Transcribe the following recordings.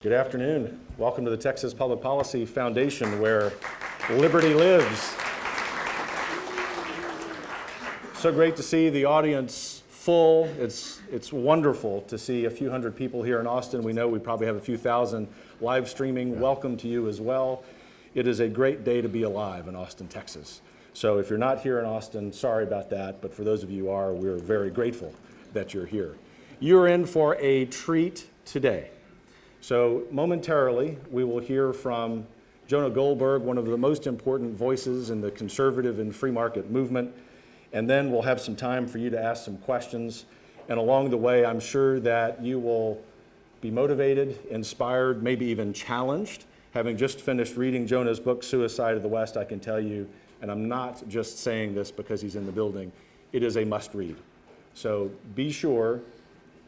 Good afternoon. Welcome to the Texas Public Policy Foundation, where liberty lives. So great to see the audience full. It's wonderful to see a few hundred people here in Austin. We know we probably have a few thousand live streaming. Welcome to you as well. It is a great day to be alive in Austin, Texas. So if you're not here in Austin, sorry about that, but for those of you who are, we're very grateful that you're here. You're in for a treat today. So momentarily, we will hear from Jonah Goldberg, one of the most important voices in the conservative and free market movement. And then we'll have some time for you to ask some questions. And along the way, I'm sure that you will be motivated, inspired, maybe even challenged. Having just finished reading Jonah's book, Suicide of the West, I can tell you, and I'm not just saying this because he's in the building, it is a must read. So be sure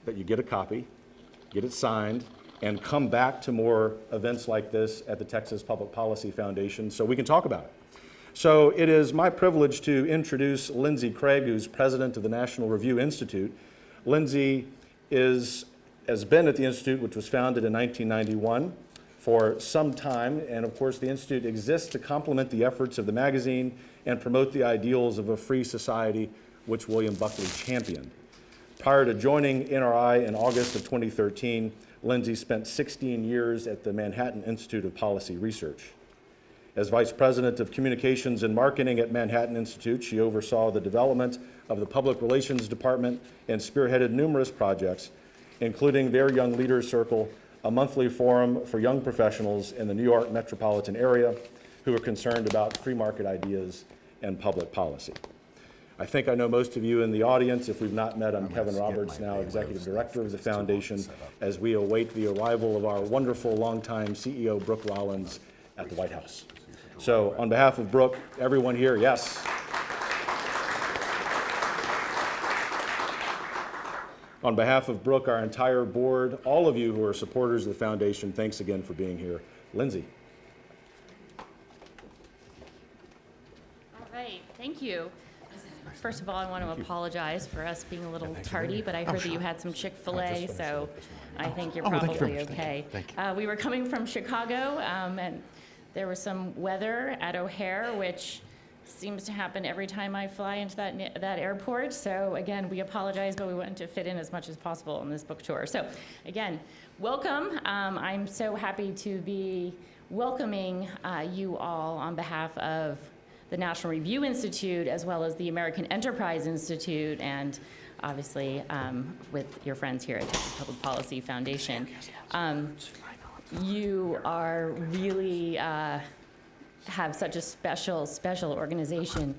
that you get a copy, get it signed, and come back to more events like this at the Texas Public Policy Foundation so we can talk about it. So it is my privilege to introduce Lindsay Craig, who's president of the National Review Institute. Lindsay has been at the Institute, which was founded in 1991, for some time, and of course the Institute exists to complement the efforts of the magazine and promote the ideals of a free society, which William Buckley championed. Prior to joining NRI in August of 2013, Lindsay spent 16 years at the Manhattan Institute of Policy Research. As Vice President of Communications and Marketing at Manhattan Institute, she oversaw the development of the Public Relations Department and spearheaded numerous projects, including their Young Leaders Circle, a monthly forum for young professionals in the New York metropolitan area who are concerned about free market ideas and public policy. I think I know most of you in the audience. If we've not met, I'm Kevin Roberts, now Executive Director of the Foundation, as we await the arrival of our wonderful longtime CEO, Brooke Rollins, at the White House. So on behalf of Brooke, everyone here, yes. On behalf of Brooke, our entire board, all of you who are supporters of the Foundation, thanks again for being here. Lindsay. All right, thank you. First of all, I want to apologize for us being a little tardy, but I heard that you had some Chick-fil-A, so I think you're probably okay. We were coming from Chicago, and there was some weather at O'Hare, which seems to happen every time I fly into that airport. So again, we apologize, but we wanted to fit in as much as possible on this book tour. So again, welcome. I'm so happy to be welcoming you all on behalf of the National Review Institute, as well as the American Enterprise Institute, and obviously with your friends here at Texas Public Policy Foundation. You are really have such a special organization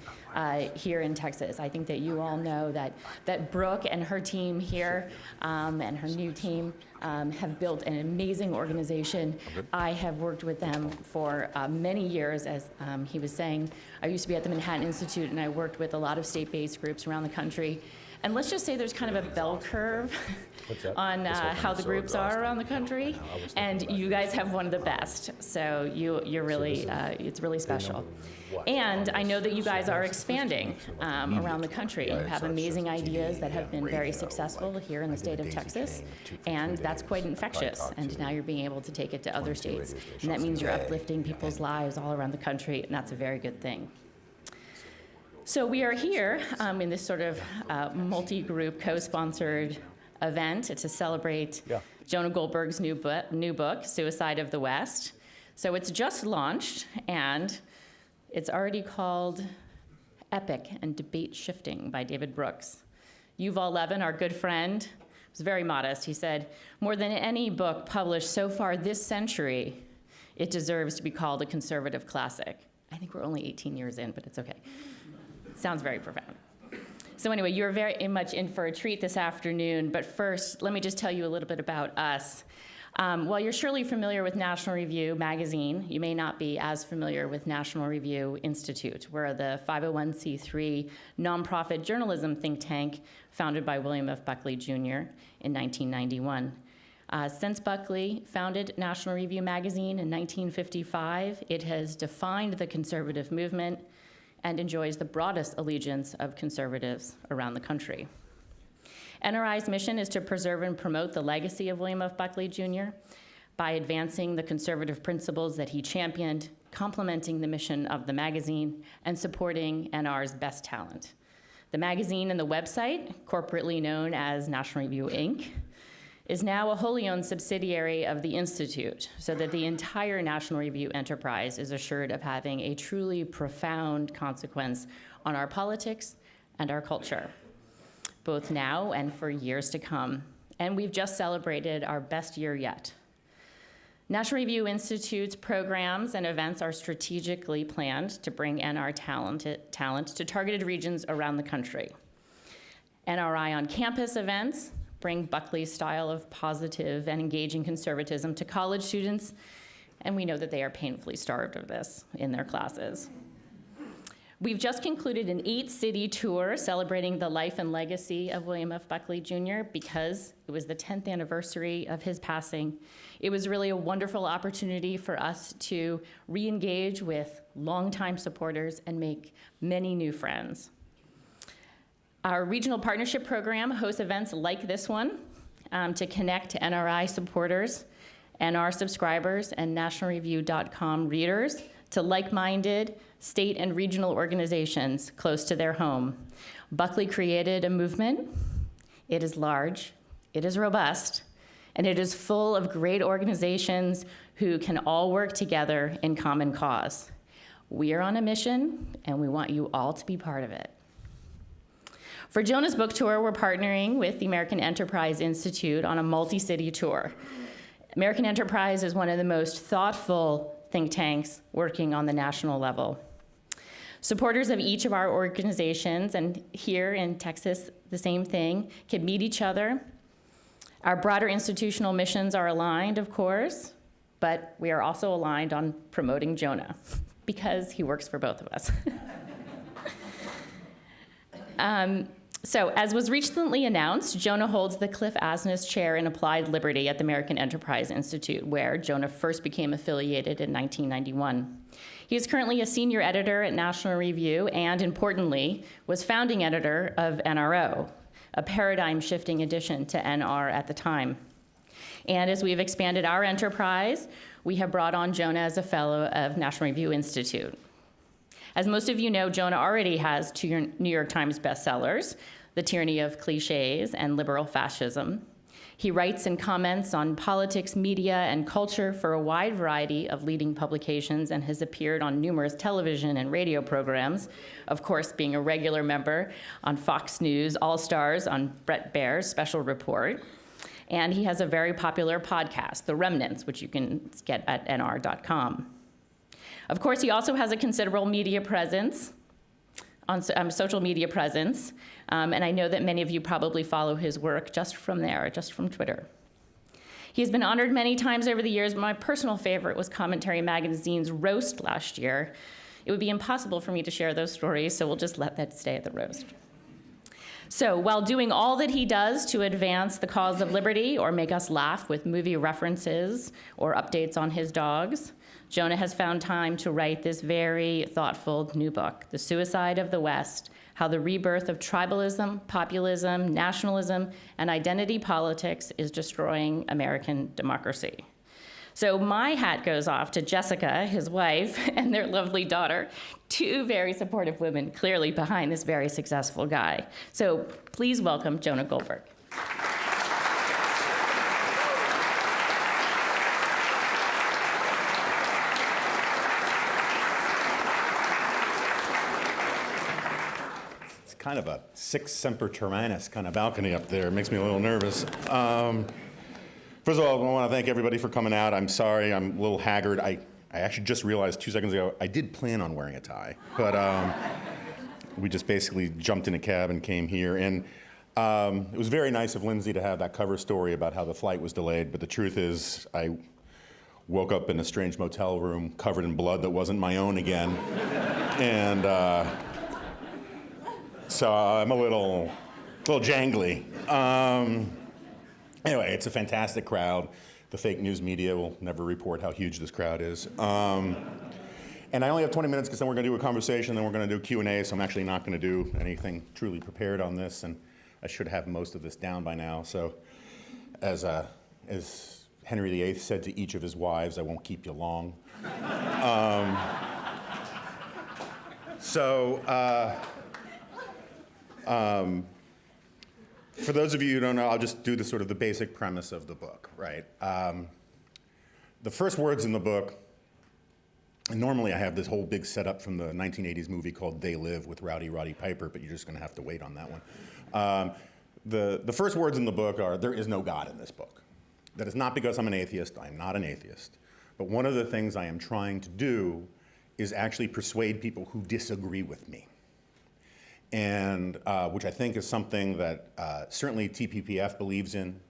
here in Texas. I think that you all know that Brooke and her team here and her new team have built an amazing organization. I have worked with them for many years. As he was saying, I used to be at the Manhattan Institute, and I worked with a lot of state-based groups around the country. And let's just say there's kind of a bell curve on how the groups are around the country, and you guys have one of the best. So you're really, it's really special. And I know that you guys are expanding around the country. You have amazing ideas that have been very successful here in the state of Texas, and that's quite infectious. And now you're being able to take it to other states, and that means you're uplifting people's lives all around the country, and that's a very good thing. So we are here in this sort of multi-group co-sponsored event to celebrate Jonah Goldberg's new book, Suicide of the West. So it's just launched, and it's already called Epic and Debate Shifting by David Brooks. Yuval Levin, our good friend, was very modest. He said, more than any book published so far this century, it deserves to be called a conservative classic. I think we're only 18 years in, but it's okay. Sounds very profound. So anyway, you're very much in for a treat this afternoon, but first, let me just tell you a little bit about us. While you're surely familiar with National Review magazine, you may not be as familiar with National Review Institute. We're the 501c3 nonprofit journalism think tank founded by William F. Buckley Jr. in 1991. Since Buckley founded National Review magazine in 1955, it has defined the conservative movement and enjoys the broadest allegiance of conservatives around the country. NRI's mission is to preserve and promote the legacy of William F. Buckley Jr. by advancing the conservative principles that he championed, complementing the mission of the magazine, and supporting NR's best talent. The magazine and the website, corporately known as National Review, Inc., is now a wholly owned subsidiary of the Institute, so that the entire National Review enterprise is assured of having a truly profound consequence on our politics and our culture, both now and for years to come. And we've just celebrated our best year yet. National Review Institute's programs and events are strategically planned to bring NR talent to targeted regions around the country. NRI on campus events bring Buckley's style of positive and engaging conservatism to college students, and we know that they are painfully starved of this in their classes. We've just concluded an 8-city tour celebrating the life and legacy of William F. Buckley Jr. because it was the 10th anniversary of his passing. It was really a wonderful opportunity for us to re-engage with longtime supporters and make many new friends. Our regional partnership program hosts events like this one to connect NRI supporters, NR subscribers, and nationalreview.com readers to like-minded state and regional organizations close to their home. Buckley created a movement. It is large, it is robust, and it is full of great organizations who can all work together in common cause. We are on a mission, and we want you all to be part of it. For Jonah's book tour, we're partnering with the American Enterprise Institute on a multi-city tour. American Enterprise is one of the most thoughtful think tanks working on the national level. Supporters of each of our organizations, and here in Texas, the same thing, can meet each other. Our broader institutional missions are aligned, of course, but we are also aligned on promoting Jonah because he works for both of us. So, as was recently announced, Jonah holds the Cliff Asness Chair in Applied Liberty at the American Enterprise Institute, where Jonah first became affiliated in 1991. He is currently a senior editor at National Review and, importantly, was founding editor of NRO, a paradigm-shifting addition to NR at the time. And as we've expanded our enterprise, we have brought on Jonah as a fellow of National Review Institute. As most of you know, Jonah already has 2 New York Times bestsellers, The Tyranny of Cliches and Liberal Fascism. He writes and comments on politics, media, and culture for a wide variety of leading publications and has appeared on numerous television and radio programs, of course being a regular member on Fox News All-Stars on Bret Baier's Special Report. And he has a very popular podcast, The Remnants, which you can get at nr.com. Of course, he also has a considerable media presence, social media presence, and I know that many of you probably follow his work just from there, just from Twitter. He has been honored many times over the years, but my personal favorite was Commentary Magazine's roast last year. It would be impossible for me to share those stories, so we'll just let that stay at the roast. So while doing all that he does to advance the cause of liberty or make us laugh with movie references or updates on his dogs, Jonah has found time to write this very thoughtful new book, The Suicide of the West: How the Rebirth of Tribalism, Populism, Nationalism, and Identity Politics is Destroying American Democracy. So my hat goes off to Jessica, his wife, and their lovely daughter, 2 very supportive women clearly behind this very successful guy. So please welcome Jonah Goldberg. Kind of a Sic Semper Tyrannis kind of balcony up there. It makes me a little nervous. First of all, I want to thank everybody for coming out. I'm sorry, I'm a little haggard. I actually just realized 2 seconds ago I did plan on wearing a tie, but we just basically jumped in a cab and came here. And it was very nice of Lindsay to have that cover story about how the flight was delayed, but the truth is I woke up in a strange motel room covered in blood that wasn't my own again. And so I'm a little jangly. Anyway, it's a fantastic crowd. The fake news media will never report how huge this crowd is. And I only have 20 minutes because then we're going to do a conversation, then we're going to do Q&A, so I'm actually not going to do anything truly prepared on this, and I should have most of this down by now. So as Henry VIII said to each of his wives, "I won't keep you long." For those of you who don't know, I'll just do the sort of the basic premise of the book, right? The first words in the book, and normally I have this whole big setup from the 1980s movie called They Live with Rowdy Roddy Piper, but you're just gonna have to wait on that one. The first words in the book are, there is no God in this book. That is not because I'm an atheist, I'm not an atheist. But one of the things I am trying to do is actually persuade people who disagree with me. And which I think is something that certainly TPPF believes in,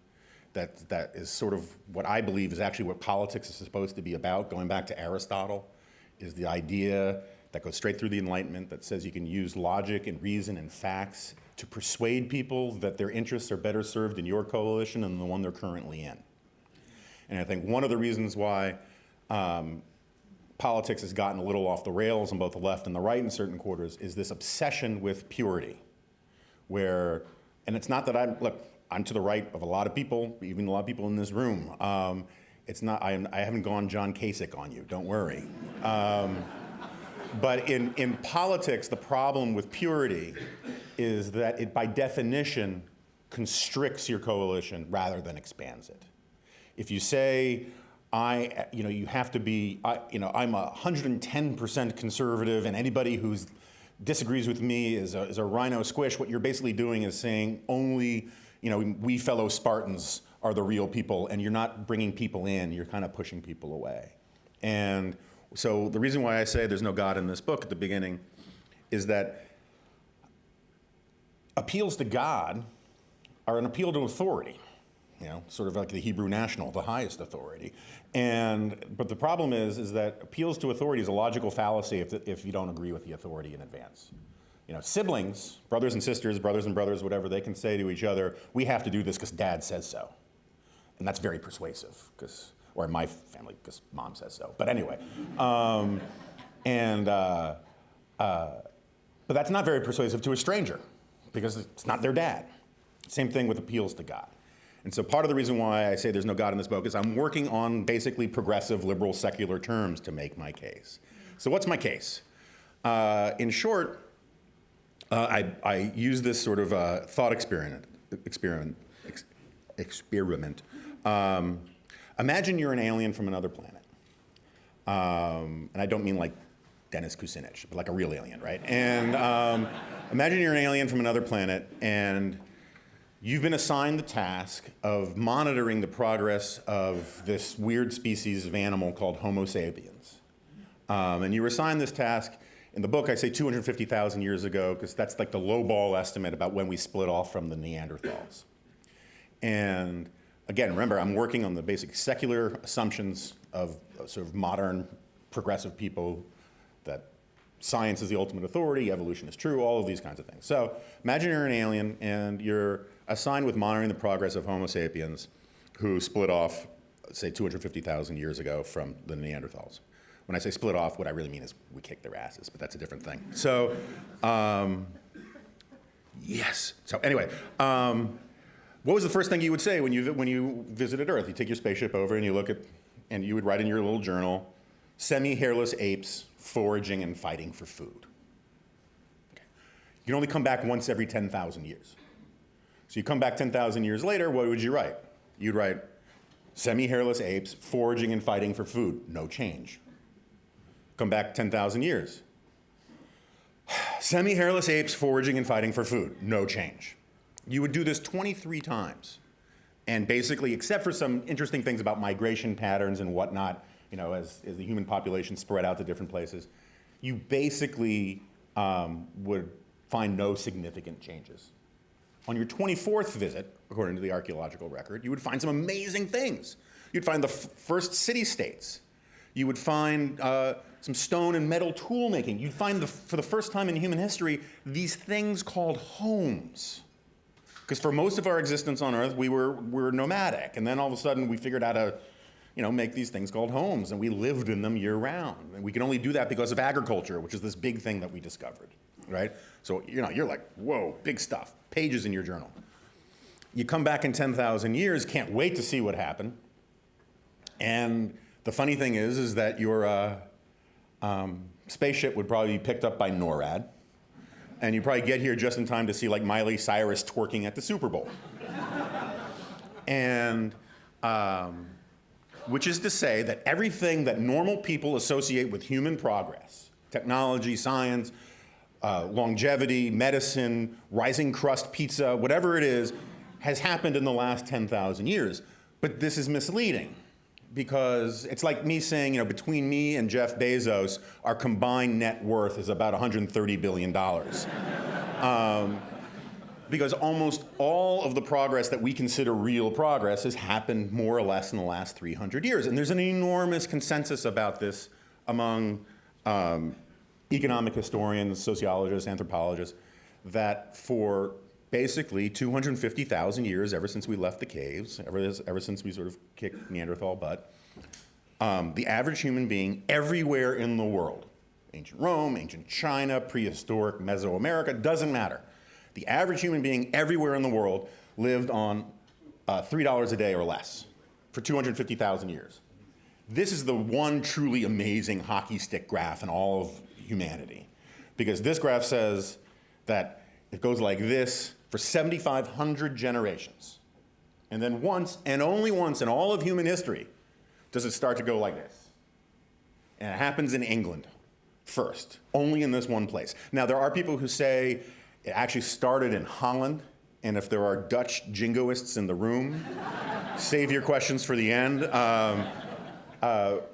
that is sort of what I believe is actually what politics is supposed to be about, going back to Aristotle, is the idea that goes straight through the Enlightenment that says you can use logic and reason and facts to persuade people that their interests are better served in your coalition than the one they're currently in. And I think one of the reasons why politics has gotten a little off the rails on both the left and the right in certain quarters is this obsession with purity, where, and it's not that I'm to the right of a lot of people, even a lot of people in this room. It's not, I haven't gone John Kasich on you, don't worry. But in politics, the problem with purity is that it, by definition, constricts your coalition rather than expands it. If you say, you have to be, I'm 110% conservative, and anybody who disagrees with me is a rhino squish, what you're basically doing is saying only, we fellow Spartans are the real people, and you're not bringing people in, you're kind of pushing people away. And so the reason why I say there's no God in this book at the beginning is that appeals to God are an appeal to authority. Sort of like the Hebrew national, the highest authority. But the problem is that appeals to authority is a logical fallacy if you don't agree with the authority in advance. Siblings, brothers and sisters, brothers and brothers, whatever, they can say to each other, we have to do this because Dad says so. And that's very persuasive, or in my family, because Mom says so. But anyway, but that's not very persuasive to a stranger, because it's not their dad. Same thing with appeals to God. And so part of the reason why I say there's no God in this book is I'm working on basically progressive, liberal, secular terms to make my case. So what's my case? In short, I use this sort of thought experiment. Imagine you're an alien from another planet. And I don't mean like Dennis Kucinich, but like a real alien, right? And imagine you're an alien from another planet, and you've been assigned the task of monitoring the progress of this weird species of animal called Homo sapiens. And you were assigned this task, in the book I say 250,000 years ago, because that's like the lowball estimate about when we split off from the Neanderthals. And again, remember, I'm working on the basic secular assumptions of sort of modern progressive people, that science is the ultimate authority, evolution is true, all of these kinds of things. So imagine you're an alien and you're assigned with monitoring the progress of Homo sapiens who split off, say, 250,000 years ago from the Neanderthals. When I say split off, what I really mean is we kicked their asses, but that's a different thing. So, yes. So anyway, what was the first thing you would say when you visited Earth? You take your spaceship over and you look at, and you would write in your little journal, semi-hairless apes foraging and fighting for food. Okay. You can only come back once every 10,000 years. So you come back 10,000 years later, what would you write? You'd write, semi-hairless apes foraging and fighting for food, no change. Come back 10,000 years. Semi-hairless apes foraging and fighting for food, no change. You would do this 23 times. And basically, except for some interesting things about migration patterns and whatnot, as the human population spread out to different places, you basically would find no significant changes. On your 24th visit, according to the archaeological record, you would find some amazing things. You'd find the first city-states. You would find some stone and metal tool making. You'd find, for the first time in human history, these things called homes. Because for most of our existence on Earth, we were nomadic. And then all of a sudden, we figured out how to make these things called homes. And we lived in them year-round. And we can only do that because of agriculture, which is this big thing that we discovered, right? So you're like, whoa, big stuff. Pages in your journal. You come back in 10,000 years, can't wait to see what happened. And the funny thing is that your spaceship would probably be picked up by NORAD, and you probably get here just in time to see like Miley Cyrus twerking at the Super Bowl. And which is to say that everything that normal people associate with human progress, technology, science, longevity, medicine, rising crust pizza, whatever it is, has happened in the last 10,000 years. But this is misleading, because it's like me saying, between me and Jeff Bezos, our combined net worth is about $130 billion. Because almost all of the progress that we consider real progress has happened more or less in the last 300 years. And there's an enormous consensus about this among economic historians, sociologists, anthropologists, that for basically 250,000 years, ever since we left the caves, ever since we sort of kicked Neanderthal butt, the average human being everywhere in the world, ancient Rome, ancient China, prehistoric Mesoamerica, doesn't matter. The average human being everywhere in the world lived on $3 a day or less for 250,000 years. This is the one truly amazing hockey stick graph in all of humanity, because this graph says that it goes like this for 7,500 generations. And then once, and only once in all of human history, does it start to go like this. And it happens in England first, only in this one place. Now, there are people who say it actually started in Holland, and if there are Dutch jingoists in the room, save your questions for the end.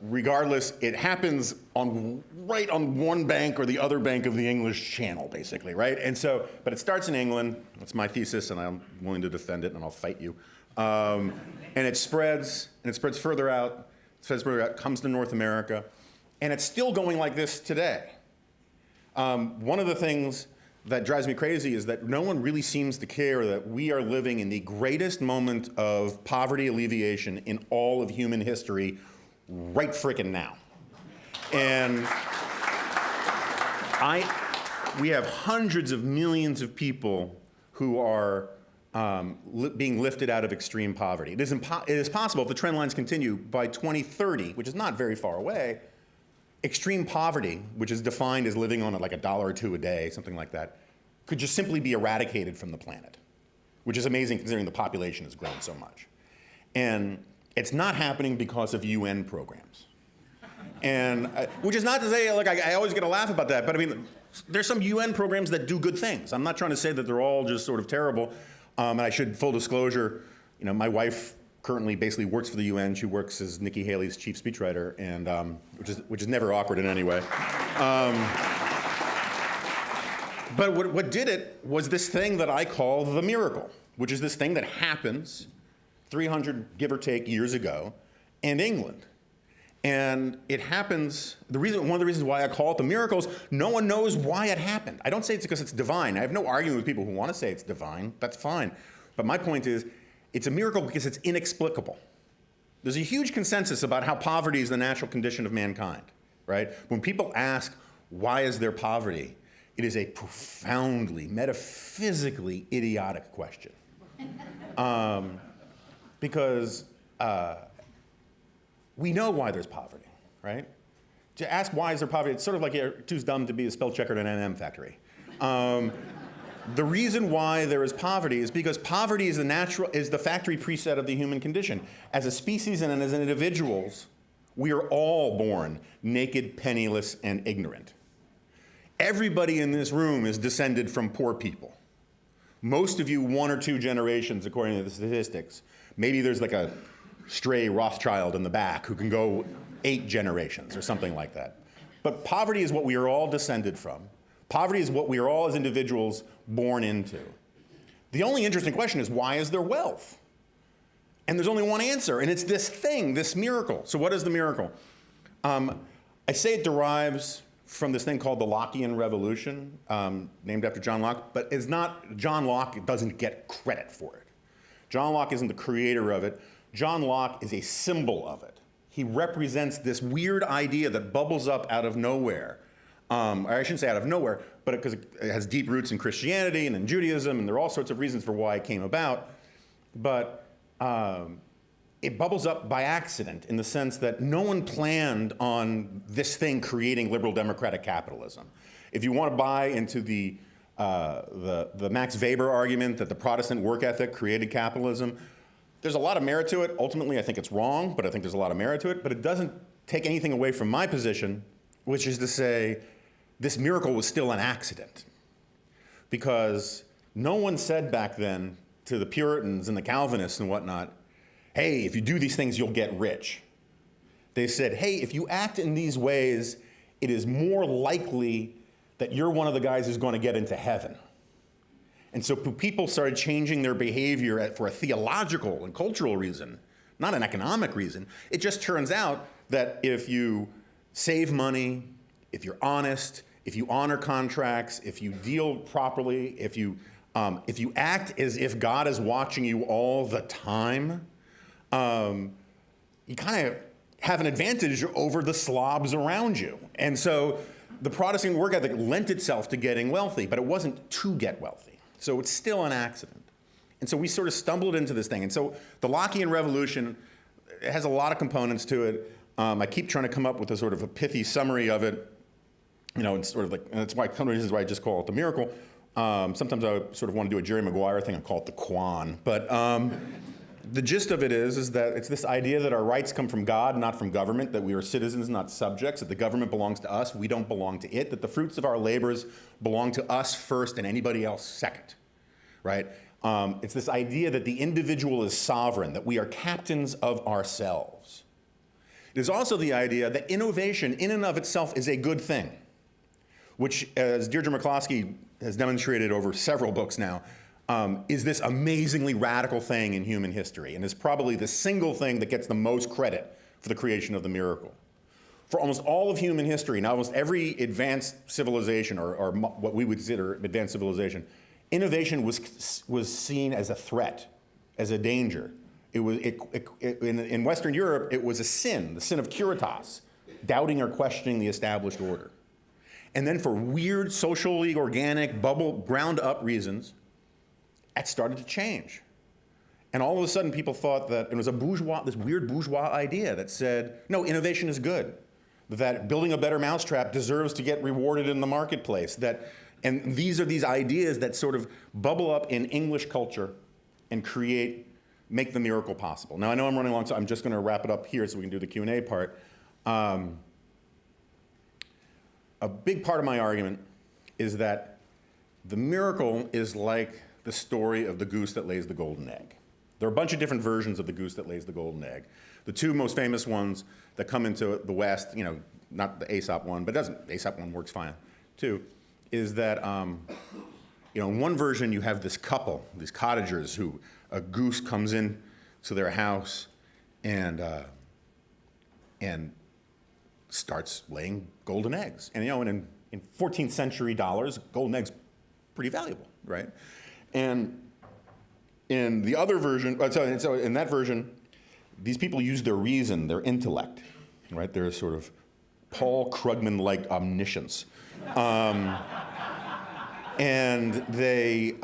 Regardless, it happens right on one bank or the other bank of the English Channel, basically, right? And so, but it starts in England. That's my thesis, and I'm willing to defend it, and I'll fight you. And it spreads further out, comes to North America, and it's still going like this today. One of the things that drives me crazy is that no one really seems to care that we are living in the greatest moment of poverty alleviation in all of human history right frickin' now. And we have hundreds of millions of people who are being lifted out of extreme poverty. It is possible, if the trend lines continue, by 2030, which is not very far away, extreme poverty, which is defined as living on like $1 or $2 a day, something like that, could just simply be eradicated from the planet, which is amazing considering the population has grown so much. And it's not happening because of UN programs. And which is not to say, like, I always get a laugh about that, but I mean, there's some UN programs that do good things. I'm not trying to say that they're all just sort of terrible. And I should, full disclosure, my wife currently basically works for the UN. She works as Nikki Haley's chief speechwriter, and which is never awkward in any way. But what did it was this thing that I call the miracle, which is this thing that happens 300, give or take, years ago in England. And it happens, one of the reasons why I call it the miracle is no one knows why it happened. I don't say it's because it's divine. I have no argument with people who want to say it's divine. That's fine. But my point is, it's a miracle because it's inexplicable. There's a huge consensus about how poverty is the natural condition of mankind, right? When people ask, why is there poverty? It is a profoundly, metaphysically idiotic question. Because we know why there's poverty, right? To ask why is there poverty, it's sort of like you're too dumb to be a spell checker at an M&M factory. The reason why there is poverty is because poverty is the factory preset of the human condition. As a species and as individuals, we are all born naked, penniless, and ignorant. Everybody in this room is descended from poor people. Most of you, 1 or 2 generations, according to the statistics. Maybe there's like a stray Rothschild in the back who can go 8 generations or something like that. But poverty is what we are all descended from. Poverty is what we are all as individuals born into. The only interesting question is, why is there wealth? And there's only one answer, and it's this thing, this miracle. So what is the miracle? I say it derives from this thing called the Lockean Revolution, named after John Locke, but it's not, John Locke doesn't get credit for it. John Locke isn't the creator of it. John Locke is a symbol of it. He represents this weird idea that bubbles up out of nowhere. Or I shouldn't say out of nowhere, but because it has deep roots in Christianity and in Judaism, and there are all sorts of reasons for why it came about. But it bubbles up by accident in the sense that no one planned on this thing creating liberal democratic capitalism. If you want to buy into the Max Weber argument that the Protestant work ethic created capitalism, there's a lot of merit to it. Ultimately, I think it's wrong, but I think there's a lot of merit to it. But it doesn't take anything away from my position, which is to say this miracle was still an accident. Because no one said back then to the Puritans and the Calvinists and whatnot, hey, if you do these things, you'll get rich. They said, hey, if you act in these ways, it is more likely that you're one of the guys who's going to get into heaven. And so people started changing their behavior for a theological and cultural reason, not an economic reason. It just turns out that if you save money, if you're honest, if you honor contracts, if you deal properly, if you act as if God is watching you all the time, you kind of have an advantage over the slobs around you. And so the Protestant work ethic lent itself to getting wealthy, but it wasn't to get wealthy. So it's still an accident. And so we sort of stumbled into this thing. And so the Lockean Revolution has a lot of components to it. I keep trying to come up with a sort of a pithy summary of it. You know, it's sort of like, and that's why one of the reasons why I just call it the miracle. Sometimes I sort of want to do a Jerry Maguire thing and call it the Quan. But the gist of it is that it's this idea that our rights come from God, not from government, that we are citizens, not subjects, that the government belongs to us, we don't belong to it, that the fruits of our labors belong to us first and anybody else second, right? It's this idea that the individual is sovereign, that we are captains of ourselves. It is also the idea that innovation in and of itself is a good thing, which, as Deirdre McCloskey has demonstrated over several books now, is this amazingly radical thing in human history, and is probably the single thing that gets the most credit for the creation of the miracle. For almost all of human history, and almost every advanced civilization, or what we would consider advanced civilization, innovation was seen as a threat, as a danger. In Western Europe, it was a sin, the sin of curitas, doubting or questioning the established order. And then for weird, socially organic, ground-up reasons, that started to change. And all of a sudden, people thought that it was this weird bourgeois idea that said, no, innovation is good, that building a better mousetrap deserves to get rewarded in the marketplace, and these are these ideas that sort of bubble up in English culture and make the miracle possible. Now, I know I'm running along, so I'm just going to wrap it up here so we can do the Q&A part. A big part of my argument is that the miracle is like the story of the goose that lays the golden egg. There are a bunch of different versions of the goose that lays the golden egg. The two most famous ones that come into the West, not the Aesop one, but Aesop one works fine too, is that, in one version you have this couple, these cottagers, who a goose comes in to their house and starts laying golden eggs. And in 14th century dollars, golden eggs pretty valuable, right? And in the other version, so in that version, these people use their reason, their intellect, right? They're sort of Paul Krugman-like omniscience. And they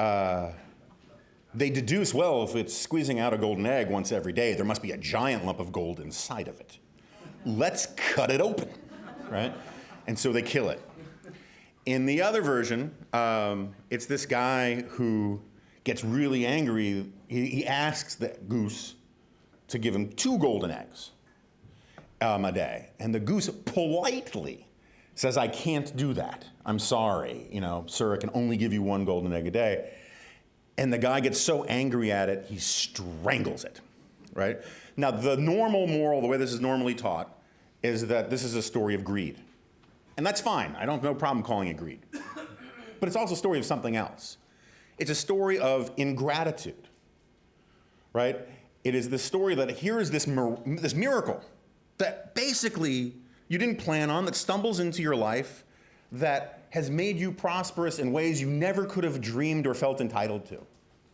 deduce, well, if it's squeezing out a golden egg once every day, there must be a giant lump of gold inside of it. Let's cut it open, right? And so they kill it. In the other version, it's this guy who gets really angry. He asks the goose to give him 2 golden eggs a day. And the goose politely says, I can't do that. I'm sorry, sir, I can only give you 1 golden egg a day. And the guy gets so angry at it, he strangles it, right? Now, the normal moral, the way this is normally taught, is that this is a story of greed. And that's fine. I don't have no problem calling it greed. But it's also a story of something else. It's a story of ingratitude, right? It is the story that here is this miracle that basically you didn't plan on, that stumbles into your life, that has made you prosperous in ways you never could have dreamed or felt entitled to.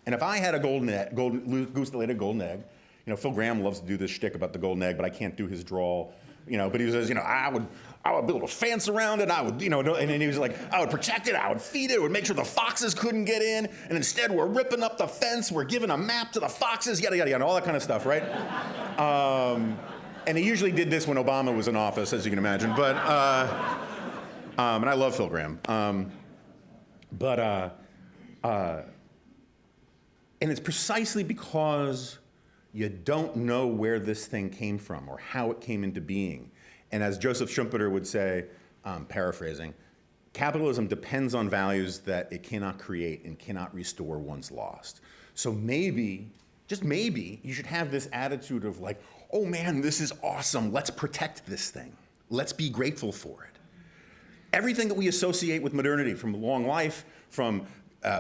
And if I had a goose that laid a golden egg, Phil Graham loves to do this shtick about the golden egg, but I can't do his drawl. but he says, I would build a fence around it. I would, and then he was like, I would protect it. I would feed it. I would make sure the foxes couldn't get in. And instead, we're ripping up the fence. We're giving a map to the foxes, yada, yada, yada, all that kind of stuff, right? And he usually did this when Obama was in office, as you can imagine. But, and I love Phil Gramm. And it's precisely because you don't know where this thing came from or how it came into being. And as Joseph Schumpeter would say, paraphrasing, capitalism depends on values that it cannot create and cannot restore once lost. So maybe, just maybe, you should have this attitude of like, oh man, this is awesome. Let's protect this thing. Let's be grateful for it. Everything that we associate with modernity, from long life, from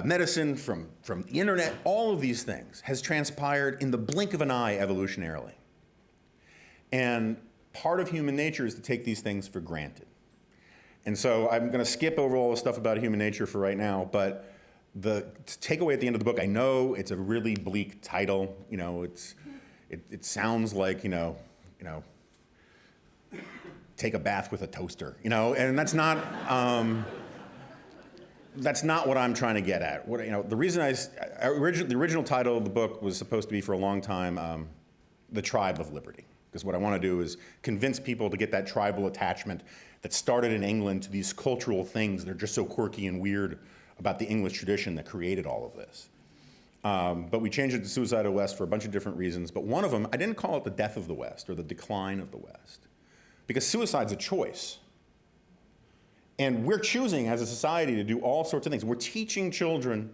medicine, from the internet, all of these things has transpired in the blink of an eye evolutionarily. And part of human nature is to take these things for granted. And so I'm going to skip over all the stuff about human nature for right now, but the takeaway at the end of the book, I know it's a really bleak title. It sounds like, take a bath with a toaster, and that's not what I'm trying to get at. The reason the original title of the book was supposed to be for a long time, The Tribe of Liberty. Because what I want to do is convince people to get that tribal attachment that started in England to these cultural things that are just so quirky and weird about the English tradition that created all of this. But we changed it to Suicidal West for a bunch of different reasons. But one of them, I didn't call it the death of the West or the decline of the West. Because suicide's a choice. And we're choosing as a society to do all sorts of things. We're teaching children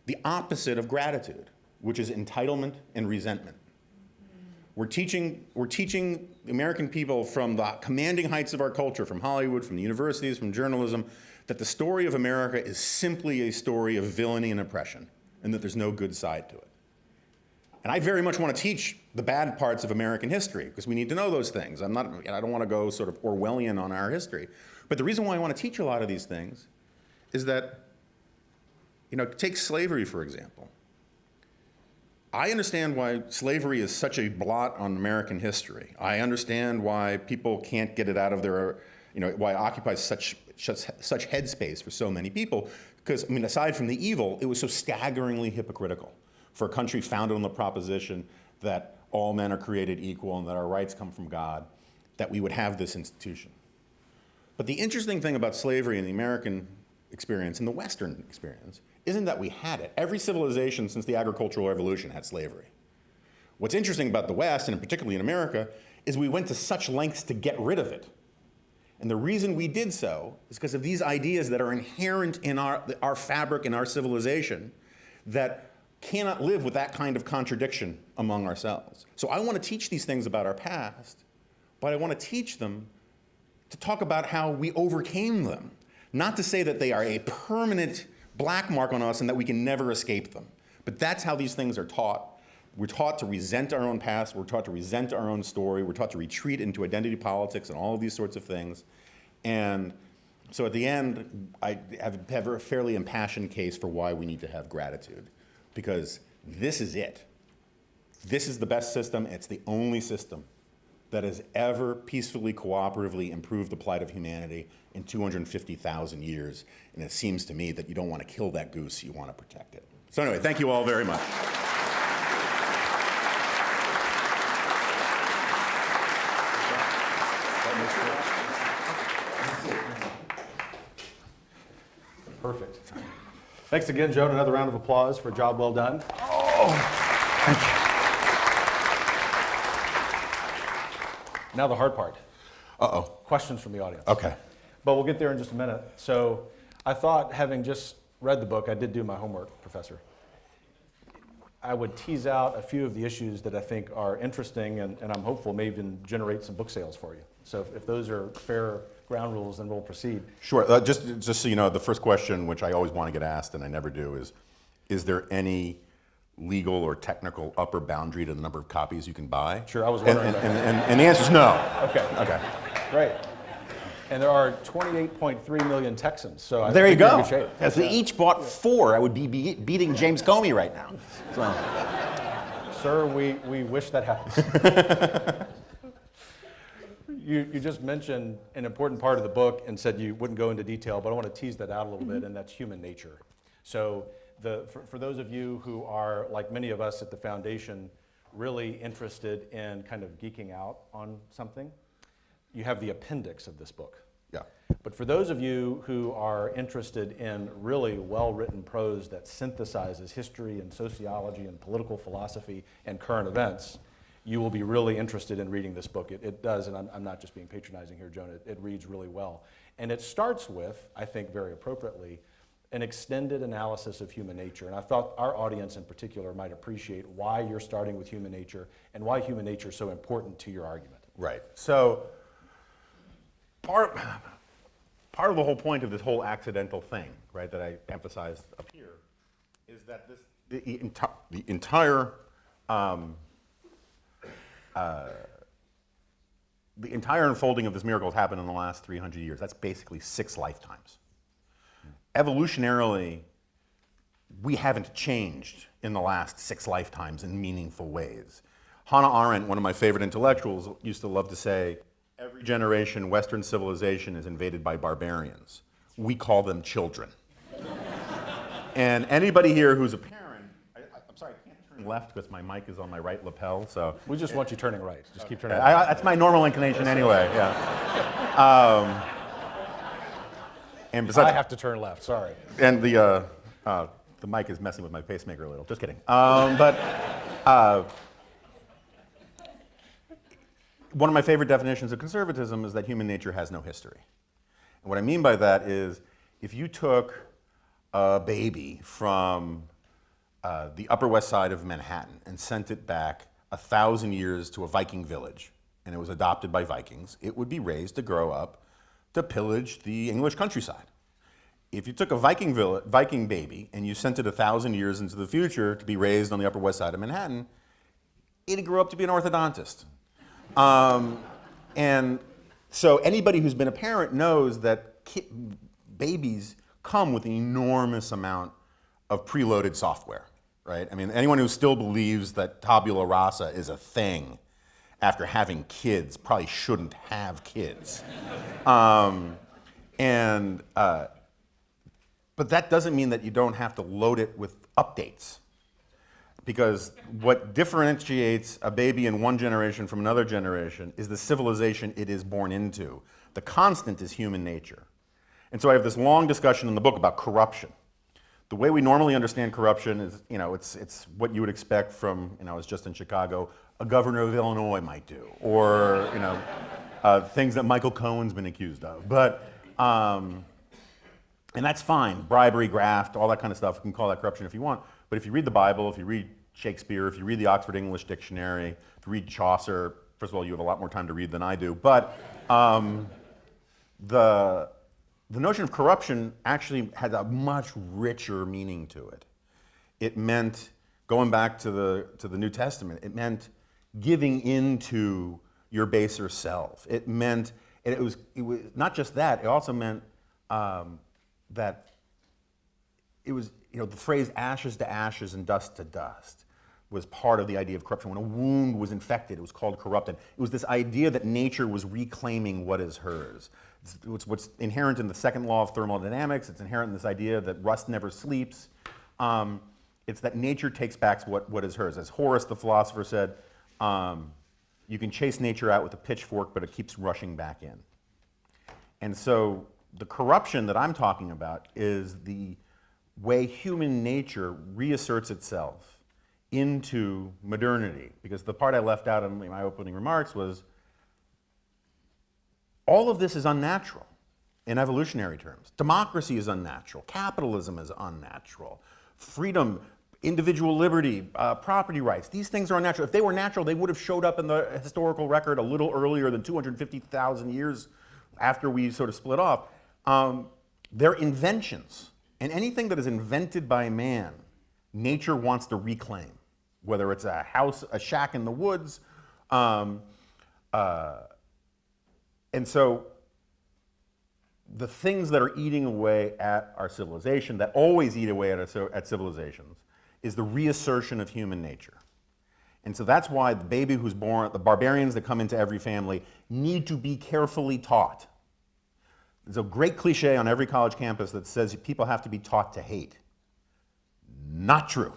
the opposite of gratitude, which is entitlement and resentment. We're teaching the American people from the commanding heights of our culture, from Hollywood, from the universities, from journalism, that the story of America is simply a story of villainy and oppression, and that there's no good side to it. And I very much want to teach the bad parts of American history, because we need to know those things. I don't want to go sort of Orwellian on our history. But the reason why I want to teach a lot of these things is that, take slavery, for example. I understand why slavery is such a blot on American history. I understand why people can't get it out of their, why it occupies such headspace for so many people. Because, aside from the evil, it was so staggeringly hypocritical for a country founded on the proposition that all men are created equal and that our rights come from God, that we would have this institution. But the interesting thing about slavery in the American experience and the Western experience isn't that we had it. Every civilization since the agricultural revolution had slavery. What's interesting about the West, and particularly in America, is we went to such lengths to get rid of it. And the reason we did so is because of these ideas that are inherent in our fabric and our civilization that cannot live with that kind of contradiction among ourselves. So I want to teach these things about our past, but I want to teach them to talk about how we overcame them. Not to say that they are a permanent black mark on us and that we can never escape them. But that's how these things are taught. We're taught to resent our own past. We're taught to resent our own story. We're taught to retreat into identity politics and all of these sorts of things. And so at the end, I have a fairly impassioned case for why we need to have gratitude. Because this is it. This is the best system. It's the only system that has ever peacefully, cooperatively improved the plight of humanity in 250,000 years. And it seems to me that you don't want to kill that goose, you want to protect it. So anyway, thank you all very much. Perfect. Thanks again, Joan. Another round of applause for a job well done. Thank you. Now the hard part. Uh-oh. Questions from the audience. Okay. But we'll get there in just a minute. So I thought, having just read the book, I did do my homework, Professor. I would tease out a few of the issues that I think are interesting and I'm hopeful may even generate some book sales for you. So if those are fair ground rules, then we'll proceed. Sure. Just so you know, the first question, which I always want to get asked and I never do, is there any legal or technical upper boundary to the number of copies you can buy? Sure, I was wondering about that. And the answer is no. Okay. Great. And there are 28.3 million Texans, so I There you think we're in go. good shape. If they each bought 4, I would be beating James Comey right now. So, Sir, we wish that happens. You just mentioned an important part of the book and said you wouldn't go into detail, but I want to tease that out a little bit, and that's human nature. So for those of you who are, like many of us at the foundation, really interested in kind of geeking out on something, you have the appendix of this book. Yeah. But for those of you who are interested in really well-written prose that synthesizes history and sociology and political philosophy and current events, you will be really interested in reading this book. It does, and I'm not just being patronizing here, Jonah, it reads really well. And it starts with, I think very appropriately, an extended analysis of human nature. And I thought our audience in particular might appreciate why you're starting with human nature and why human nature is so important to your argument. Right. So part of the whole point of this whole accidental thing, right, that I emphasized up here, is that the entire unfolding of this miracle has happened in the last 300 years. That's basically 6 lifetimes. Evolutionarily, we haven't changed in the last 6 lifetimes in meaningful ways. Hannah Arendt, one of my favorite intellectuals, used to love to say, every generation, Western civilization is invaded by barbarians. We call them children. And anybody here who's a parent, I'm sorry, I can't turn left because my mic is on my right lapel, so. We just want you turning right. Just keep turning right. That's my normal inclination anyway, yeah. And besides, I have to turn left, sorry. and the mic is messing with my pacemaker a little. Just kidding. One of my favorite definitions of conservatism is that human nature has no history. And what I mean by that is, if you took a baby from the Upper West Side of Manhattan and sent it back 1,000 years to a Viking village, and it was adopted by Vikings, it would be raised to grow up to pillage the English countryside. If you took a Viking baby and you sent it 1,000 years into the future to be raised on the Upper West Side of Manhattan, it'd grow up to be an orthodontist. And so anybody who's been a parent knows that babies come with an enormous amount of preloaded software, right? I mean, anyone who still believes that tabula rasa is a thing after having kids probably shouldn't have kids. But that doesn't mean that you don't have to load it with updates. Because what differentiates a baby in one generation from another generation is the civilization it is born into. The constant is human nature. And so I have this long discussion in the book about corruption. The way we normally understand corruption is, it's what you would expect from, I was just in Chicago, a governor of Illinois might do, or, things that Michael Cohen's been accused of. But, and that's fine, bribery, graft, all that kind of stuff, you can call that corruption if you want. But if you read the Bible, if you read Shakespeare, if you read the Oxford English Dictionary, if you read Chaucer, first of all, you have a lot more time to read than I do, but the notion of corruption actually had a much richer meaning to it. It meant, going back to the New Testament, it meant giving into your baser self. It meant, and it was not just that, it also meant that it was, the phrase ashes to ashes and dust to dust was part of the idea of corruption. When a wound was infected, it was called corrupted. It was this idea that nature was reclaiming what is hers. It's what's inherent in the second law of thermodynamics. It's inherent in this idea that rust never sleeps. It's that nature takes back what is hers. As Horace, the philosopher, said, you can chase nature out with a pitchfork, but it keeps rushing back in. And so the corruption that I'm talking about is the way human nature reasserts itself into modernity. Because the part I left out in my opening remarks was, all of this is unnatural in evolutionary terms. Democracy is unnatural. Capitalism is unnatural. Freedom, individual liberty, property rights, these things are unnatural. If they were natural, they would have showed up in the historical record a little earlier than 250,000 years after we sort of split off. They're inventions. And anything that is invented by man, nature wants to reclaim, whether it's a house, a shack in the woods. And so the things that are eating away at our civilization, that always eat away at civilizations, is the reassertion of human nature. And so that's why the baby who's born, the barbarians that come into every family need to be carefully taught. There's a great cliche on every college campus that says people have to be taught to hate. Not true.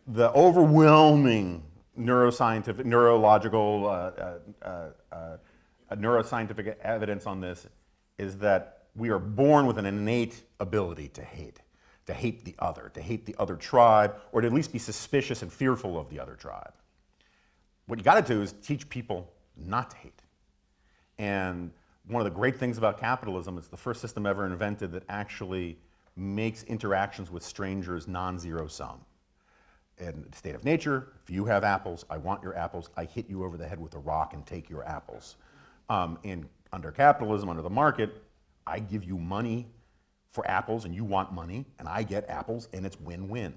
The overwhelming neuroscientific evidence on this is that we are born with an innate ability to hate the other tribe, or to at least be suspicious and fearful of the other tribe. What you got to do is teach people not to hate. And one of the great things about capitalism, it's the first system ever invented that actually makes interactions with strangers non-zero sum. In the state of nature, if you have apples, I want your apples, I hit you over the head with a rock and take your apples. Under capitalism, under the market, I give you money for apples and you want money, and I get apples, and it's win-win.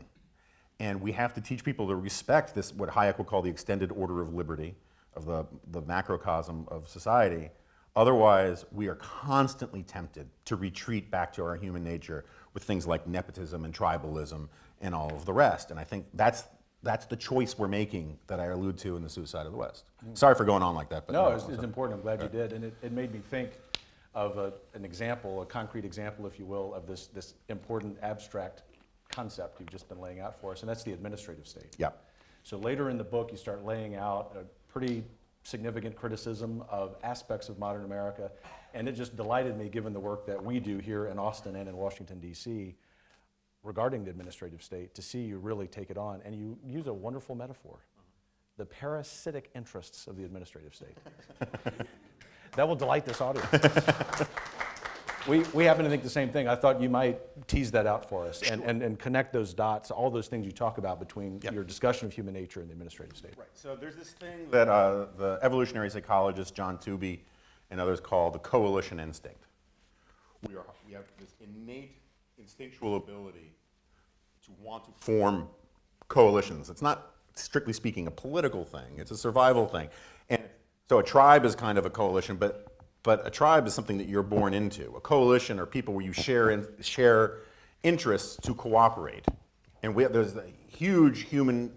And we have to teach people to respect this, what Hayek would call the extended order of liberty, of the macrocosm of society. Otherwise, we are constantly tempted to retreat back to our human nature with things like nepotism and tribalism and all of the rest. And I think that's the choice we're making that I allude to in The Suicide of the West. Sorry for going on like that. But no, it's important. I'm glad you did. And it made me think of an example, a concrete example, if you will, of this important abstract concept you've just been laying out for us, and that's the administrative state. Yeah. So later in the book, you start laying out a pretty significant criticism of aspects of modern America, and it just delighted me, given the work that we do here in Austin and in Washington, D.C., regarding the administrative state, to see you really take it on. And you use a wonderful metaphor, the parasitic interests of the administrative state. That will delight this audience. We happen to think the same thing. I thought you might tease that out for us and connect those dots, all those things you talk about between your discussion of human nature and the administrative state. Right. So there's this thing that the evolutionary psychologist John Tooby and others call the coalition instinct. We have this innate instinctual ability to want to form coalitions. It's not, strictly speaking, a political thing. It's a survival thing. And so a tribe is kind of a coalition, but a tribe is something that you're born into. A coalition are people where you share interests to cooperate. And there's a huge human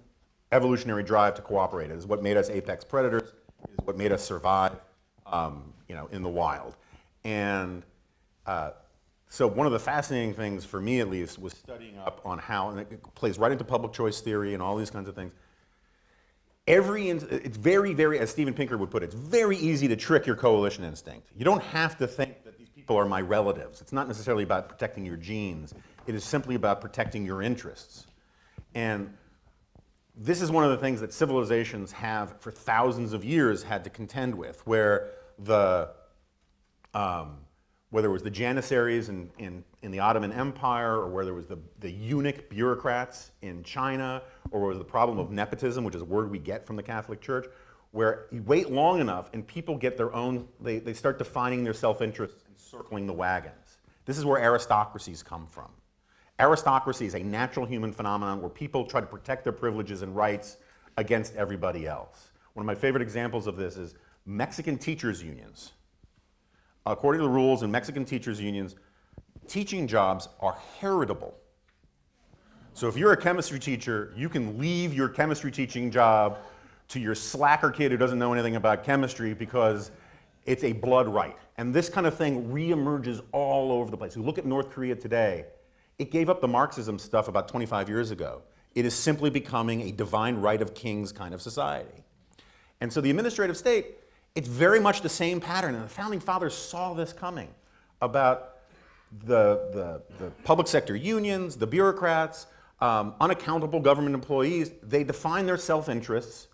evolutionary drive to cooperate. It is what made us apex predators. It is what made us survive, in the wild. And so one of the fascinating things for me, at least, was studying up on how, and it plays right into public choice theory and all these kinds of things. It's very, very, as Steven Pinker would put it, it's very easy to trick your coalition instinct. You don't have to think that these people are my relatives. It's not necessarily about protecting your genes. It is simply about protecting your interests. And this is one of the things that civilizations have, for thousands of years, had to contend with, where whether it was the Janissaries in the Ottoman Empire, or whether it was the eunuch bureaucrats in China, or was the problem of nepotism, which is a word we get from the Catholic Church, where you wait long enough and people get their own, they start defining their self-interests and circling the wagons. This is where aristocracies come from. Aristocracy is a natural human phenomenon where people try to protect their privileges and rights against everybody else. One of my favorite examples of this is Mexican teachers' unions. According to the rules in Mexican teachers' unions, teaching jobs are heritable. So if you're a chemistry teacher, you can leave your chemistry teaching job to your slacker kid who doesn't know anything about chemistry because it's a blood right. And this kind of thing reemerges all over the place. You look at North Korea today, it gave up the Marxism stuff about 25 years ago. It is simply becoming a divine right of kings kind of society. And so the administrative state, it's very much the same pattern, and the Founding Fathers saw this coming about the public sector unions, the bureaucrats, unaccountable government employees. They define their self-interests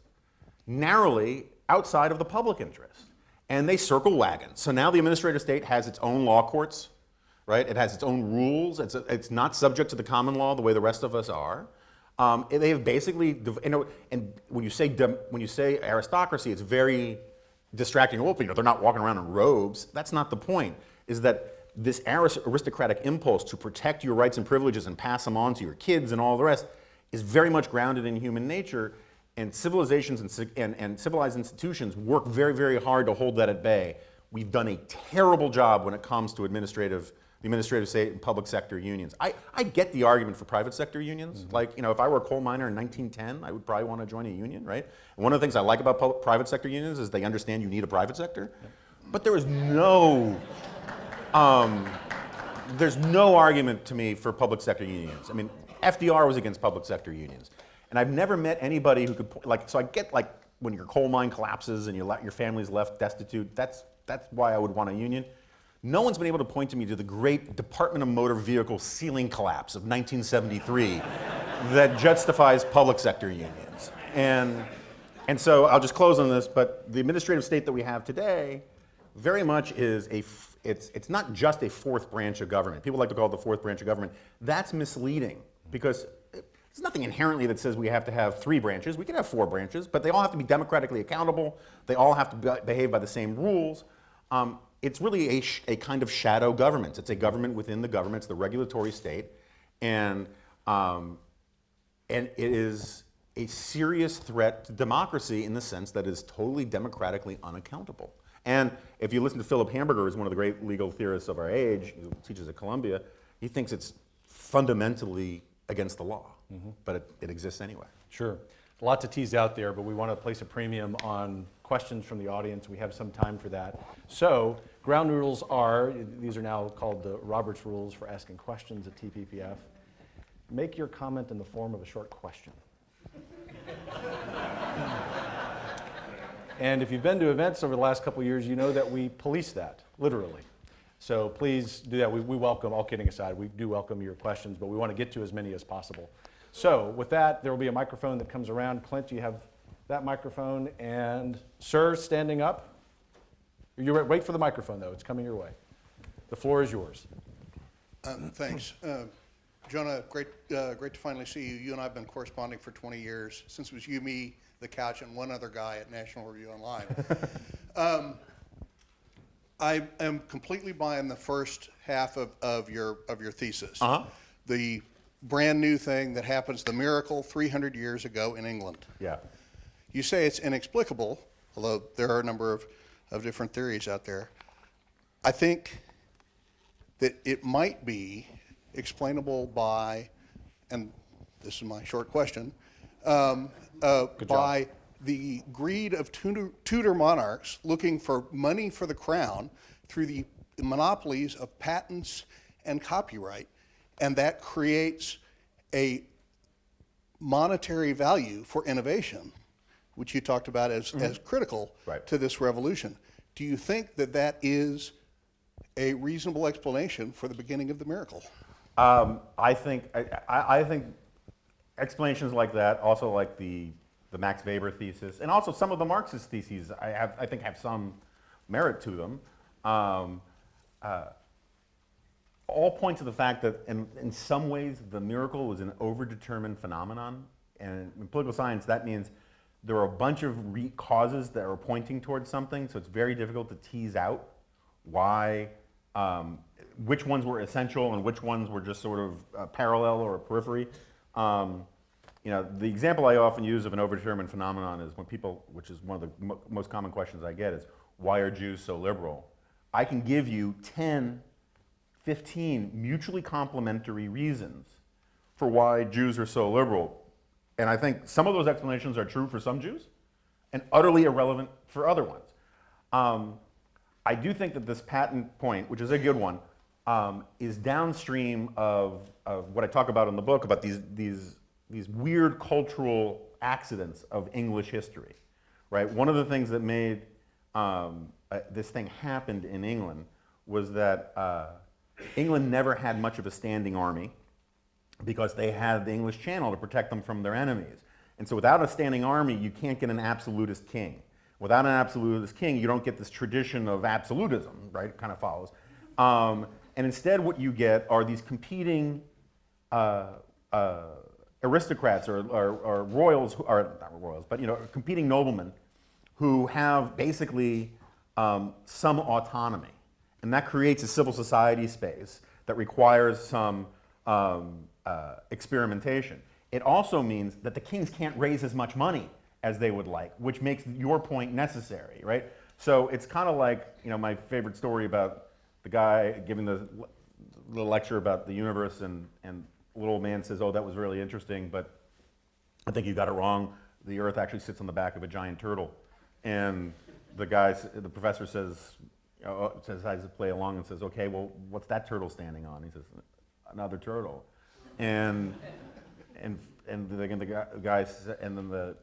narrowly outside of the public interest, and they circle wagons. So now the administrative state has its own law courts, right? It has its own rules. It's not subject to the common law the way the rest of us are. They have basically, and when you say aristocracy, it's very distracting. Well, they're not walking around in robes. That's not the point. Is that this aristocratic impulse to protect your rights and privileges and pass them on to your kids and all the rest is very much grounded in human nature, and civilizations and civilized institutions work very, very hard to hold that at bay. We've done a terrible job when it comes to the the administrative state and public sector unions. I get the argument for private sector unions. Like, if I were a coal miner in 1910, I would probably want to join a union, right? And one of the things I like about private sector unions is they understand you need a private sector. But there's no argument to me for public sector unions. I mean, FDR was against public sector unions. And I've never met anybody who could, so I get when your coal mine collapses and your family's left destitute, that's why I would want a union. No one's been able to point to me to the great Department of Motor Vehicle ceiling collapse of 1973 that justifies public sector unions. And so I'll just close on this, but the administrative state that we have today very much is it's not just a fourth branch of government. People like to call it the fourth branch of government. That's misleading because there's nothing inherently that says we have to have 3 branches. We can have 4 branches, but they all have to be democratically accountable. They all have to behave by the same rules. It's really a kind of shadow government. It's a government within the government. It's the regulatory state, and it is a serious threat to democracy in the sense that it is totally democratically unaccountable. And if you listen to Philip Hamburger, who's one of the great legal theorists of our age, who teaches at Columbia, he thinks it's fundamentally against the law, but it exists anyway. Sure. A lot to tease out there, but we want to place a premium on questions from the audience. We have some time for that. So, ground rules are, these are now called the Roberts Rules for asking questions at TPPF. Make your comment in the form of a short question. And if you've been to events over the last couple of years, you know that we police that, literally. So please do that. We welcome, all kidding aside, we do welcome your questions, but we want to get to as many as possible. So with that, there will be a microphone that comes around. Clint, you have that microphone. And sir, standing up. Wait for the microphone, though. It's coming your way. The floor is yours. Thanks. Jonah, great to finally see you. You and I have been corresponding for 20 years, since it was you, me, the couch, and one other guy at National Review Online. I am completely buying the first half of your thesis. The brand new thing that happens, the miracle 300 years ago in England. Yeah. You say it's inexplicable, although there are a number of different theories out there. I think that it might be explainable by, and this is my short question, by the greed of Tudor monarchs looking for money for the crown through the monopolies of patents and copyright, and that creates a monetary value for innovation, which you talked about as critical to this revolution. Do you think that that is a reasonable explanation for the beginning of the miracle? I think explanations like that, also like the Max Weber thesis, and also some of the Marxist theses, I think have some merit to them. All point to the fact that in some ways the miracle was an overdetermined phenomenon, and in political science that means there are a bunch of causes that are pointing towards something, so it's very difficult to tease out why, which ones were essential and which ones were just sort of parallel or periphery. The example I often use of an overdetermined phenomenon is when people, which is one of the most common questions I get, is why are Jews so liberal? I can give you 10, 15 mutually complementary reasons for why Jews are so liberal. And I think some of those explanations are true for some Jews and utterly irrelevant for other ones. I do think that this patent point, which is a good one, is downstream of what I talk about in the book, about these weird cultural accidents of English history, right? One of the things that made this thing happened in England was that England never had much of a standing army because they had the English Channel to protect them from their enemies. And so without a standing army, you can't get an absolutist king. Without an absolutist king, you don't get this tradition of absolutism, right? It kind of follows. And instead what you get are these competing aristocrats or royals, or not royals, but competing noblemen who have basically some autonomy. And that creates a civil society space that requires some experimentation. It also means that the kings can't raise as much money as they would like, which makes your point necessary, right? So it's kind of like, my favorite story about the guy giving the little lecture about the universe, and a little old man says, "Oh, that was really interesting, but I think you got it wrong. The Earth actually sits on the back of a giant turtle." And the professor says, decides to play along and says, "Okay, well, what's that turtle standing on?" He says, "Another turtle." And then the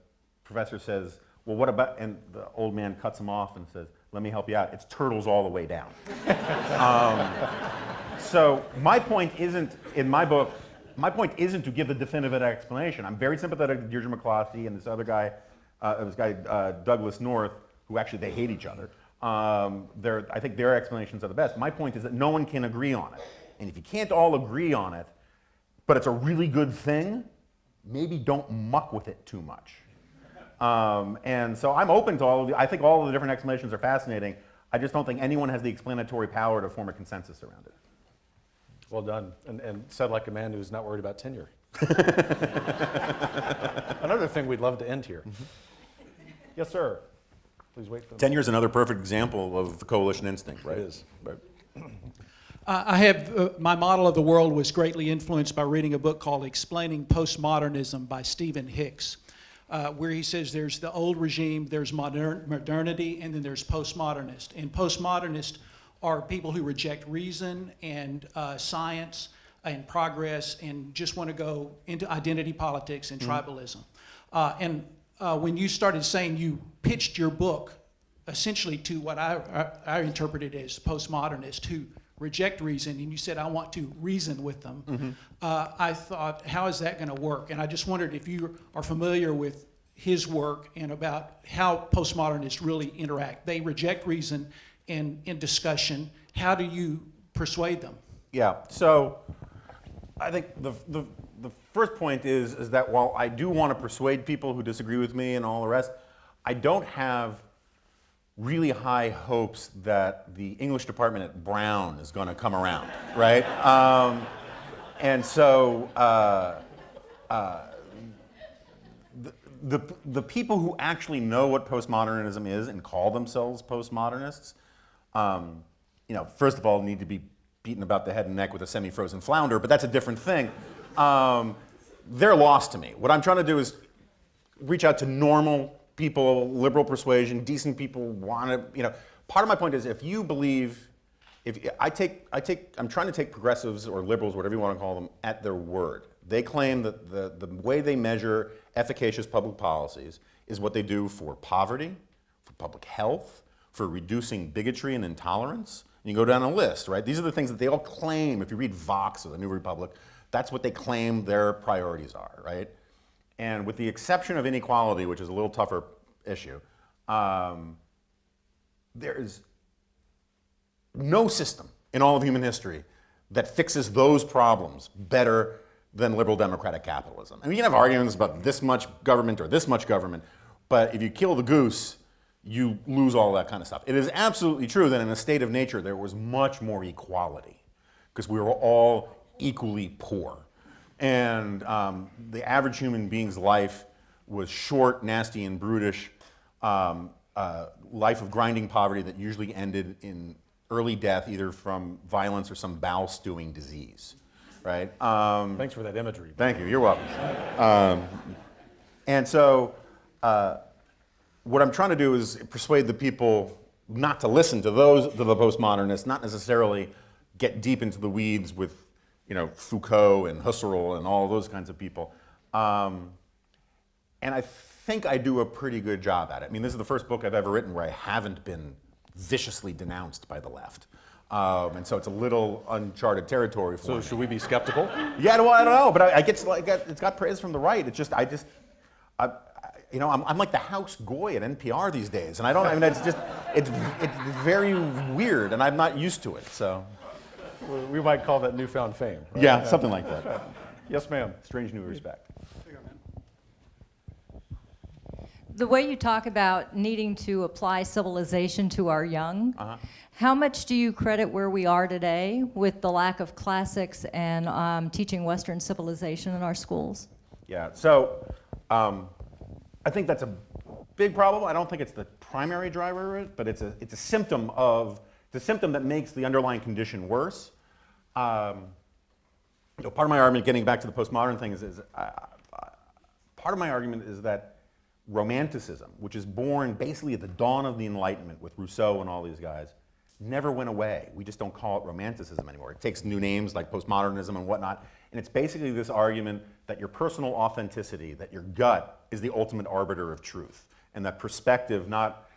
professor says, "Well, what about?" And the old man cuts him off and says, "Let me help you out. It's turtles all the way down." So my point isn't, in my book, my point isn't to give the definitive explanation. I'm very sympathetic to Deirdre McCloskey and this other guy, Douglas North, who actually, they hate each other. I think their explanations are the best. My point is that no one can agree on it. And if you can't all agree on it, but it's a really good thing, maybe don't muck with it too much. And so I'm open to all of I think all of the different explanations are fascinating. I just don't think anyone has the explanatory power to form a consensus around it. Well done, and said like a man who's not worried about tenure. Another thing we'd love to end here. Yes, sir. Please wait for the Tenure is another perfect example of the coalition instinct, right? It is. Right. I have, my model of the world was greatly influenced by reading a book called Explaining Postmodernism by Stephen Hicks, where he says there's the old regime, there's modernity, and then there's postmodernist. And postmodernists are people who reject reason and science and progress and just want to go into identity politics and tribalism. When you started saying you pitched your book essentially to what I interpreted as postmodernists who reject reason, and you said, I want to reason with them, I thought, how is that going to work? And I just wondered if you are familiar with his work and about how postmodernists really interact. They reject reason in discussion. How do you persuade them? Yeah, so I think the first point is that while I do want to persuade people who disagree with me and all the rest, I don't have really high hopes that the English department at Brown is going to come around, right? And so the people who actually know what postmodernism is and call themselves postmodernists, first of all, need to be beaten about the head and neck with a semi-frozen flounder, but that's a different thing. They're lost to me. What I'm trying to do is reach out to normal people, liberal persuasion, decent people, part of my point is if you believe, I'm trying to take progressives or liberals, whatever you want to call them, at their word. They claim that the way they measure efficacious public policies is what they do for poverty, for public health, for reducing bigotry and intolerance. And you go down a list, right? These are the things that they all claim. If you read Vox or the New Republic, that's what they claim their priorities are, right? And with the exception of inequality, which is a little tougher issue, there is no system in all of human history that fixes those problems better than liberal democratic capitalism. I mean, you can have arguments about this much government or this much government, but if you kill the goose, you lose all that kind of stuff. It is absolutely true that in a state of nature there was much more equality because we were all equally poor. And the average human being's life was short, nasty, and brutish, life of grinding poverty that usually ended in early death, either from violence or some bowel stewing disease, right? Thanks for that imagery. Thank you, you're welcome. And so what I'm trying to do is persuade the people not to listen to the postmodernists, not necessarily get deep into the weeds with Foucault and Husserl and all those kinds of people. And I think I do a pretty good job at it. I mean, this is the first book I've ever written where I haven't been viciously denounced by the left. And so it's a little uncharted territory for me. So should we be skeptical? Yeah, well, I don't know, but it's got praise from the right. It's just, I'm like the house goy at NPR these days, and it's very weird, and I'm not used to it, so. We might call that newfound fame. Right? Yeah, something like that. Yes, ma'am. Strange new respect. The way you talk about needing to apply civilization to our young, how much do you credit where we are today with the lack of classics and teaching Western civilization in our schools? Yeah, so I think that's a big problem. I don't think it's the primary driver of it, but it's a symptom that makes the underlying condition worse. Part of my argument, getting back to the postmodern thing, part of my argument is that Romanticism, which is born basically at the dawn of the Enlightenment with Rousseau and all these guys, never went away. We just don't call it Romanticism anymore. It takes new names like postmodernism and whatnot, and it's basically this argument that your personal authenticity, that your gut is the ultimate arbiter of truth, and that perspective, not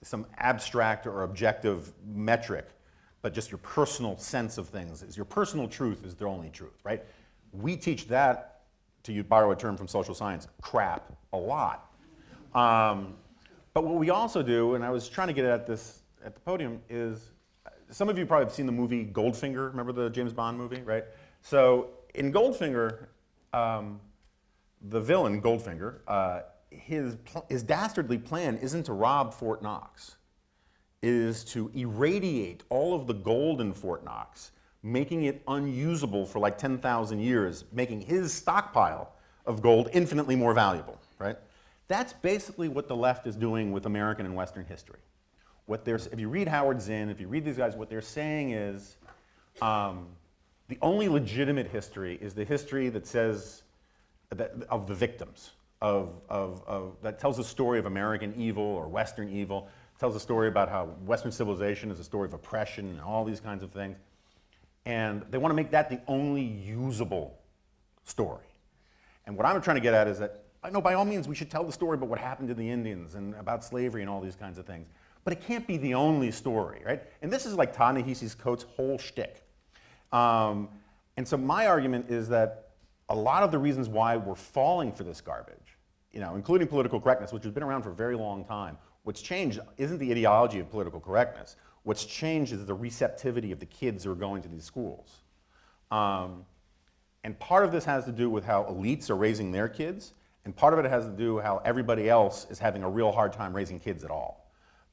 some abstract or objective metric, but just your personal sense of things, is your personal truth is the only truth, right? We teach that, to borrow a term from social science, crap a lot. But what we also do, and I was trying to get at this at the podium, is some of you probably have seen the movie Goldfinger. Remember the James Bond movie, right? So in Goldfinger, the villain, Goldfinger, his dastardly plan isn't to rob Fort Knox. It is to irradiate all of the gold in Fort Knox, making it unusable for like 10,000 years, making his stockpile of gold infinitely more valuable, right? That's basically what the left is doing with American and Western history. If you read Howard Zinn, if you read these guys, what they're saying is the only legitimate history is the history that says of the victims, that tells the story of American evil or Western evil, tells a story about how Western civilization is a story of oppression and all these kinds of things. And they want to make that the only usable story. And what I'm trying to get at is that, I know by all means we should tell the story about what happened to the Indians and about slavery and all these kinds of things. But it can't be the only story, right? And this is like Ta-Nehisi Coates' whole shtick. And so my argument is that a lot of the reasons why we're falling for this garbage, including political correctness, which has been around for a very long time, what's changed isn't the ideology of political correctness. What's changed is the receptivity of the kids who are going to these schools. And part of this has to do with how elites are raising their kids, and part of it has to do with how everybody else is having a real hard time raising kids at all.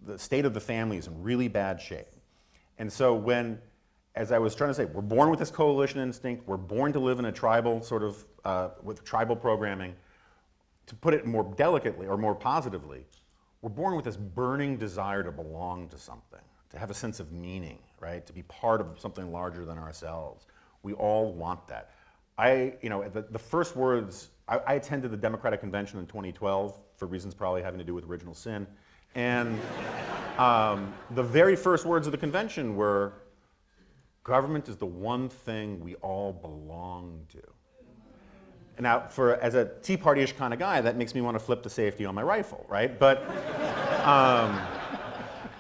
The state of the family is in really bad shape. And so as I was trying to say, we're born with this coalition instinct, we're born to live in a tribal sort of, with tribal programming. To put it more delicately or more positively, we're born with this burning desire to belong to something, to have a sense of meaning, right? To be part of something larger than ourselves. We all want that. The first words, I attended the Democratic Convention in 2012 for reasons probably having to do with original sin. And the very first words of the convention were, government is the one thing we all belong to. And now, as a Tea Party-ish kind of guy, that makes me want to flip the safety on my rifle, right? But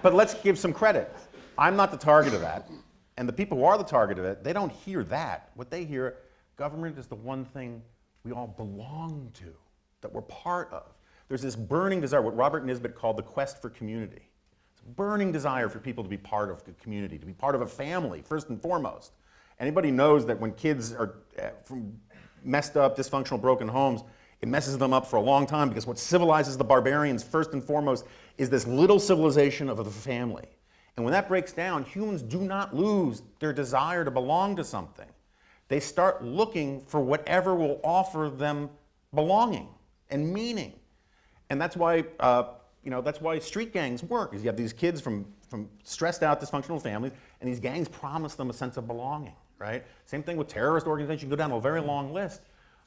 let's give some credit. I'm not the target of that. And the people who are the target of it, they don't hear that. What they hear, government is the one thing we all belong to, that we're part of. There's this burning desire, what Robert Nisbet called the quest for community. It's a burning desire for people to be part of the community, to be part of a family, first and foremost. Anybody knows that when kids are from messed up, dysfunctional, broken homes, it messes them up for a long time, because what civilizes the barbarians first and foremost is this little civilization of the family. And when that breaks down, humans do not lose their desire to belong to something. They start looking for whatever will offer them belonging and meaning. And that's why, that's why street gangs work, is you have these kids from stressed out, dysfunctional families, and these gangs promise them a sense of belonging, right? Same thing with terrorist organizations. You go down a very long list.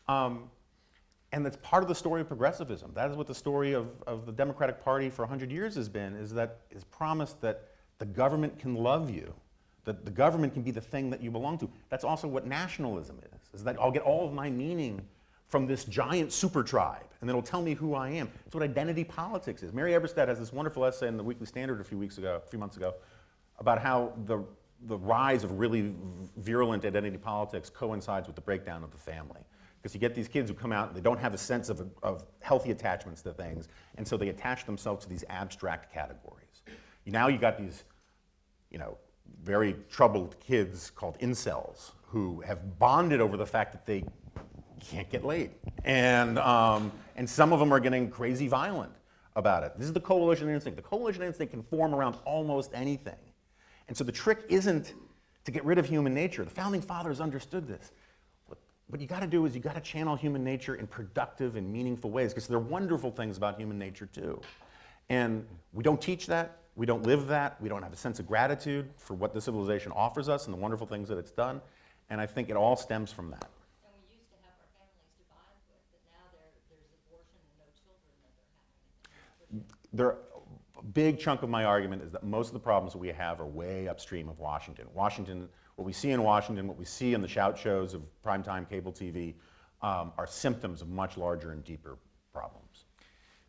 And that's part of the story of progressivism. That is what the story of the Democratic Party for 100 years has been, is promised that the government can love you, that the government can be the thing that you belong to. That's also what nationalism is that I'll get all of my meaning from this giant super tribe, and it'll tell me who I am. It's what identity politics is. Mary Eberstadt has this wonderful essay in the Weekly Standard a few months ago, about how the rise of really virulent identity politics coincides with the breakdown of the family. Because you get these kids who come out and they don't have a sense of healthy attachments to things, and so they attach themselves to these abstract categories. Now you got these, very troubled kids called incels who have bonded over the fact that they can't get laid, and some of them are getting crazy violent about it. This is the coalition instinct. The coalition instinct can form around almost anything, and so the trick isn't to get rid of human nature. The founding fathers understood this. What you got to do is you got to channel human nature in productive and meaningful ways, because there are wonderful things about human nature too. And we don't teach that. We don't live that. We don't have a sense of gratitude for what the civilization offers us and the wonderful things that it's done. And I think it all stems from that. And we used to have our families to bond with, but now there's abortion and no children that they're having. A big chunk of my argument is that most of the problems that we have are way upstream of Washington. What we see in Washington, what we see in the shout shows of primetime cable TV are symptoms of much larger and deeper problems.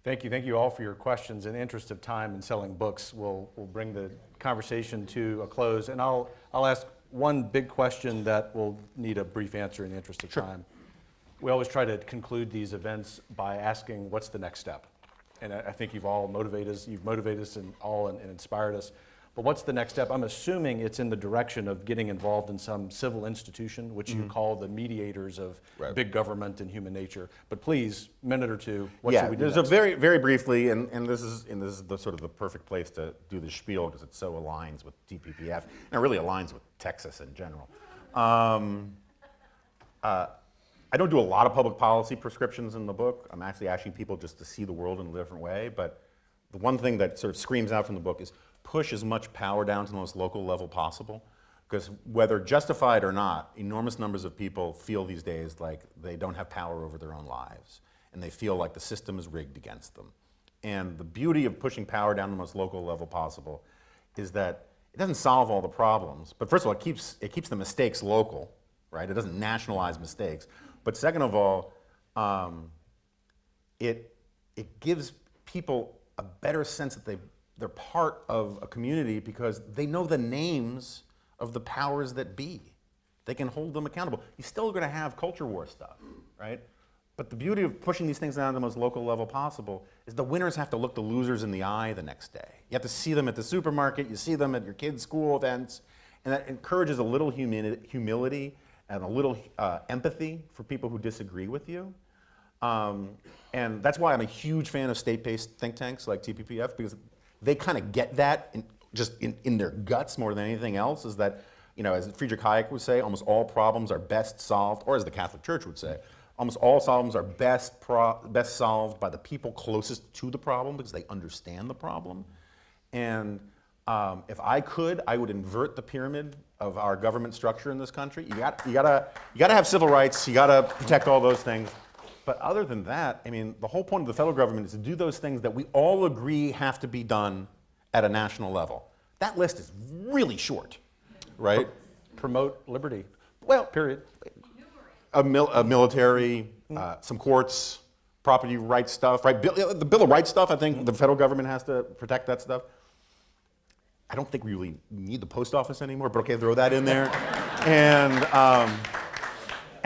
Thank you all for your questions. In the interest of time and selling books, we'll bring the conversation to a close. And I'll ask one big question that will need a brief answer in the interest of time. We always try to conclude these events by asking, what's the next step? And I think you've motivated us and inspired us. But what's the next step? I'm assuming it's in the direction of getting involved in some civil institution, which you call the mediators of big government and human nature. But please, minute or two, what should we do there's next? very briefly, and this is the sort of the perfect place to do the spiel because it so aligns with TPPF, and it really aligns with Texas in general. I don't do a lot of public policy prescriptions in the book. I'm actually asking people just to see the world in a different way. But the one thing that sort of screams out from the book is push as much power down to the most local level possible. Because whether justified or not, enormous numbers of people feel these days like they don't have power over their own lives. And they feel like the system is rigged against them. And the beauty of pushing power down to the most local level possible is that it doesn't solve all the problems. But first of all, it keeps the mistakes local, right? It doesn't nationalize mistakes. But second of all, it gives people a better sense that they're part of a community because they know the names of the powers that be. They can hold them accountable. You're still going to have culture war stuff, right? But the beauty of pushing these things down to the most local level possible is the winners have to look the losers in the eye the next day. You have to see them at the supermarket, you see them at your kids' school events, and that encourages a little humility and a little empathy for people who disagree with you. And that's why I'm a huge fan of state-based think tanks like TPPF, because they kind of get that in their guts more than anything else, is that, as Friedrich Hayek would say, almost all problems are best solved, or as the Catholic Church would say, almost all problems are best solved by the people closest to the problem because they understand the problem. And if I could, I would invert the pyramid of our government structure in this country. You gotta have civil rights. You gotta protect all those things. But other than that, I mean, the whole point of the federal government is to do those things that we all agree have to be done at a national level. That list is really short, right? Promote liberty. Well, Period. a military, some courts, property rights stuff, right? The Bill of Rights stuff. I think the federal government has to protect that stuff. I don't think we really need the post office anymore, but okay, throw that in there.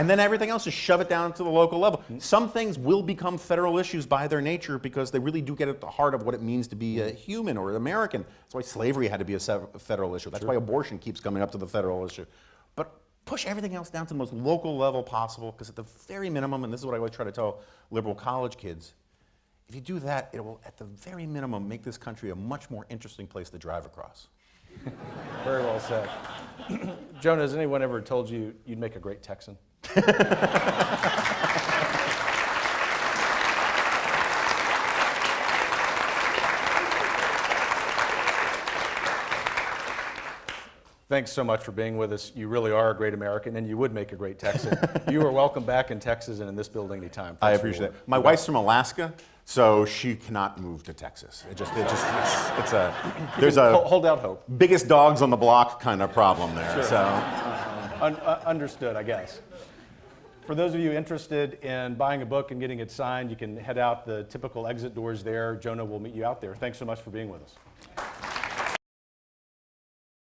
And then everything else, just shove it down to the local level. Some things will become federal issues by their nature because they really do get at the heart of what it means to be a human or an American. That's why slavery had to be a federal issue. That's why abortion keeps coming up to the federal issue. But push everything else down to the most local level possible, because at the very minimum, and this is what I always try to tell liberal college kids, if you do that, it will, at the very minimum, make this country a much more interesting place to drive across. Very well said. Jonah, has anyone ever told you you'd make a great Texan? Thanks so much for being with us. You really are a great American, and you would make a great Texan. You are welcome back in Texas and in this building anytime. I appreciate that. My wife's from Alaska, so she cannot move to Texas. There's a Hold out hope. biggest dogs on the block kind of problem there. Sure. So Understood, I guess. For those of you interested in buying a book and getting it signed, you can head out the typical exit doors there. Jonah will meet you out there. Thanks so much for being with us.